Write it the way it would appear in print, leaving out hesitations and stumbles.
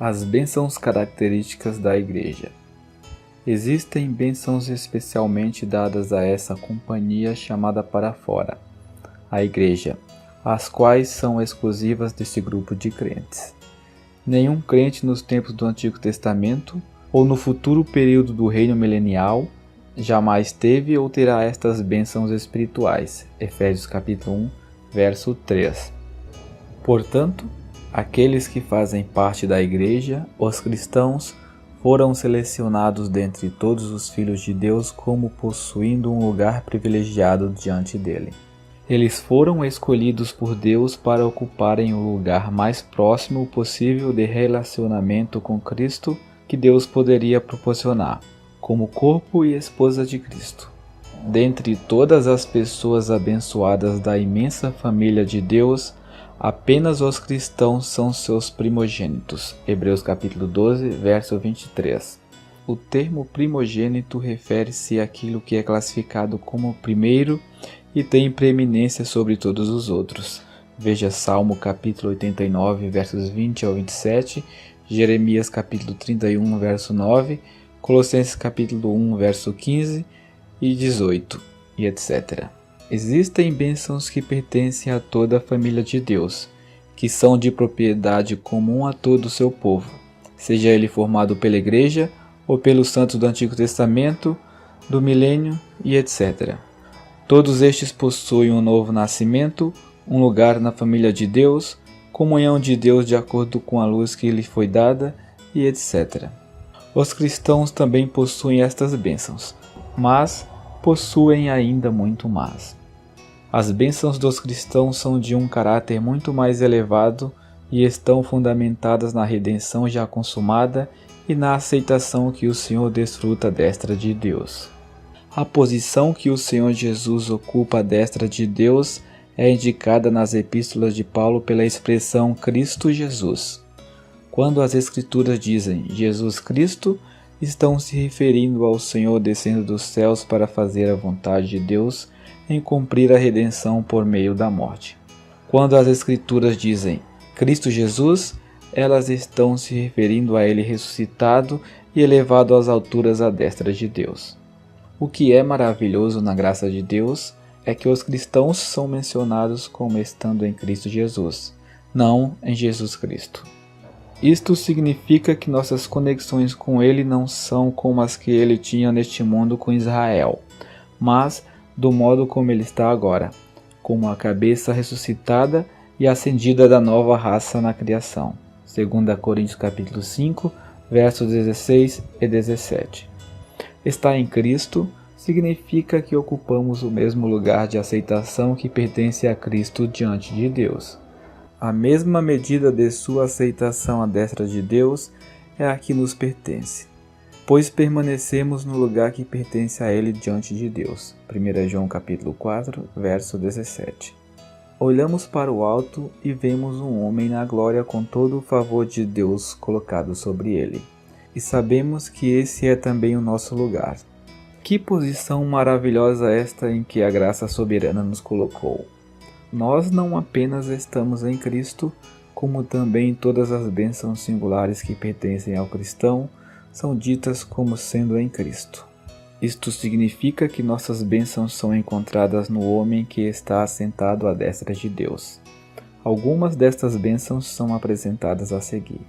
As bênçãos características da Igreja. Existem bênçãos especialmente dadas a essa companhia chamada para fora, a Igreja, as quais são exclusivas desse grupo de crentes. Nenhum crente nos tempos do Antigo Testamento ou no futuro período do reino milenial jamais teve ou terá estas bênçãos espirituais. Efésios capítulo 1, verso 3. Portanto, aqueles que fazem parte da Igreja, os cristãos, foram selecionados dentre todos os filhos de Deus como possuindo um lugar privilegiado diante dele. Eles foram escolhidos por Deus para ocuparem o lugar mais próximo possível de relacionamento com Cristo que Deus poderia proporcionar, como corpo e esposa de Cristo. Dentre todas as pessoas abençoadas da imensa família de Deus, apenas os cristãos são seus primogênitos. Hebreus capítulo 12, verso 23. O termo primogênito refere-se àquilo que é classificado como primeiro e tem preeminência sobre todos os outros. Veja Salmo capítulo 89, versos 20 ao 27, Jeremias capítulo 31, verso 9, Colossenses capítulo 1, verso 15 e 18, e etc. Existem bênçãos que pertencem a toda a família de Deus, que são de propriedade comum a todo o seu povo, seja ele formado pela Igreja ou pelos santos do Antigo Testamento, do milênio e etc. Todos estes possuem um novo nascimento, um lugar na família de Deus, comunhão de Deus de acordo com a luz que lhe foi dada e etc. Os cristãos também possuem estas bênçãos, mas possuem ainda muito mais. As bênçãos dos cristãos são de um caráter muito mais elevado e estão fundamentadas na redenção já consumada e na aceitação que o Senhor desfruta à destra de Deus. A posição que o Senhor Jesus ocupa à destra de Deus é indicada nas epístolas de Paulo pela expressão Cristo Jesus. Quando as Escrituras dizem Jesus Cristo, estão se referindo ao Senhor descendo dos céus para fazer a vontade de Deus em cumprir a redenção por meio da morte. Quando as Escrituras dizem Cristo Jesus, elas estão se referindo a Ele ressuscitado e elevado às alturas à destra de Deus. O que é maravilhoso na graça de Deus é que os cristãos são mencionados como estando em Cristo Jesus, não em Jesus Cristo. Isto significa que nossas conexões com Ele não são como as que Ele tinha neste mundo com Israel, mas do modo como Ele está agora, como a cabeça ressuscitada e ascendida da nova raça na criação. 2 Coríntios capítulo 5, versos 16 e 17. Estar em Cristo significa que ocupamos o mesmo lugar de aceitação que pertence a Cristo diante de Deus. A mesma medida de sua aceitação à destra de Deus é a que nos pertence, pois permanecemos no lugar que pertence a Ele diante de Deus. 1 João capítulo 4, verso 17. Olhamos para o alto e vemos um homem na glória com todo o favor de Deus colocado sobre ele. E sabemos que esse é também o nosso lugar. Que posição maravilhosa esta em que a graça soberana nos colocou! Nós não apenas estamos em Cristo, como também todas as bênçãos singulares que pertencem ao cristão são ditas como sendo em Cristo. Isto significa que nossas bênçãos são encontradas no homem que está assentado à destra de Deus. Algumas destas bênçãos são apresentadas a seguir.